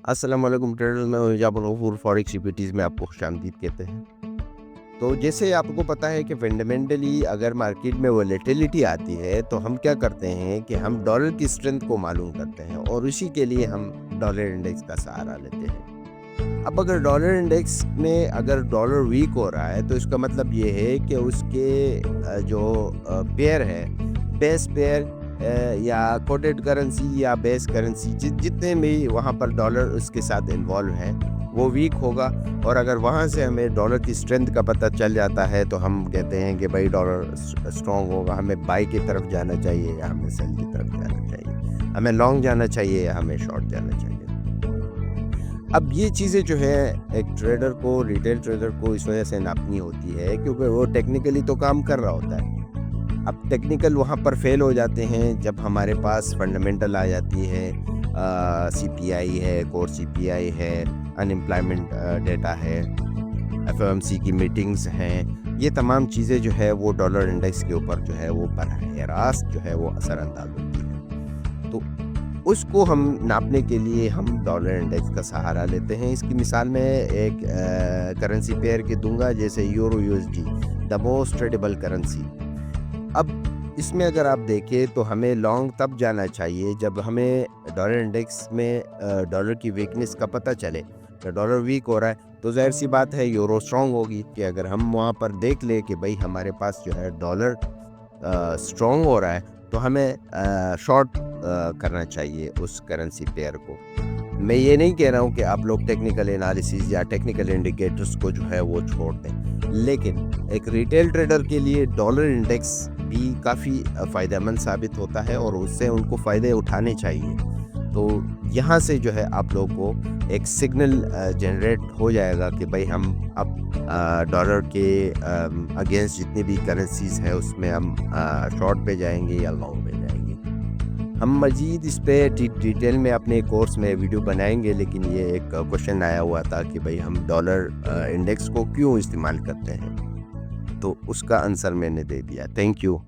अस्सलाम वालेकुम ट्रेडर्स, मैं हूं जाबिर गफूर। फॉरेक्स सिक्योरिटीज़ में आपको खुशामदीद कहते हैं। तो जैसे आपको पता है कि फंडामेंटली अगर मार्केट में वोलेटिलिटी आती है तो हम क्या करते हैं कि हम डॉलर की स्ट्रेंथ को मालूम करते हैं और उसी के लिए हम डॉलर इंडेक्स का सहारा लेते हैं। अब अगर डॉलर इंडेक्स में अगर डॉलर वीक हो रहा है तो इसका मतलब ये है कि उसके जो पेयर है, बेस पेयर या कोटेड करेंसी या बेस करेंसी जितने भी वहाँ पर डॉलर उसके साथ इन्वॉल्व हैं वो वीक होगा। और अगर वहाँ से हमें डॉलर की स्ट्रेंथ का पता चल जाता है तो हम कहते हैं कि भाई डॉलर स्ट्रॉन्ग होगा, हमें बाई की तरफ जाना चाहिए या हमें सेल की तरफ जाना चाहिए, हमें लॉन्ग जाना चाहिए या हमें शॉर्ट जाना चाहिए। अब ये चीज़ें जो है एक ट्रेडर को, रिटेल ट्रेडर को इस वजह से नापनी होती है क्योंकि वो टेक्निकली तो काम कर रहा होता है। अब टेक्निकल वहाँ पर फेल हो जाते हैं जब हमारे पास फंडामेंटल आ जाती है, सीपीआई है, कोर सीपीआई है, अनएम्प्लॉयमेंट डेटा है, एफओएमसी की मीटिंग्स हैं। ये तमाम चीज़ें जो है वो डॉलर इंडेक्स के ऊपर जो है वो बरह रास्त जो है वो असरअंदाज होती है। तो उसको हम नापने के लिए हम डॉलर इंडेक्स का सहारा लेते हैं। इसकी मिसाल मैं एक करेंसी पेयर की दूंगा, जैसे euro USD, the most tradable currency. अब इसमें अगर आप देखें तो हमें लॉन्ग तब जाना चाहिए जब हमें डॉलर इंडेक्स में डॉलर की वीकनेस का पता चले। तो डॉलर वीक हो रहा है तो ज़ाहिर सी बात है यूरो स्ट्रॉन्ग होगी। कि अगर हम वहाँ पर देख ले कि भाई हमारे पास जो है डॉलर स्ट्रॉन्ग हो रहा है तो हमें शॉर्ट करना चाहिए उस करेंसी पेयर को। मैं ये नहीं कह रहा हूँ कि आप लोग टेक्निकल एनालिसिस या टेक्निकल इंडिकेटर्स को जो है वो छोड़ दें, लेकिन एक रिटेल ट्रेडर के लिए डॉलर इंडेक्स भी काफ़ी फ़ायदेमंद साबित होता है और उससे उनको फ़ायदे उठाने चाहिए। तो यहाँ से जो है आप लोग को एक सिग्नल जनरेट हो जाएगा कि भाई हम अब डॉलर के अगेंस्ट जितनी भी करेंसीज है उसमें हम शॉर्ट पे जाएंगे या लॉन्ग पे जाएंगे। हम मज़ीद इस पे डिटेल में अपने कोर्स में वीडियो बनाएंगे, लेकिन ये एक क्वेश्चन आया हुआ था कि भाई हम डॉलर इंडेक्स को क्यों इस्तेमाल करते हैं, तो उसका आंसर मैंने दे दिया। Thank you.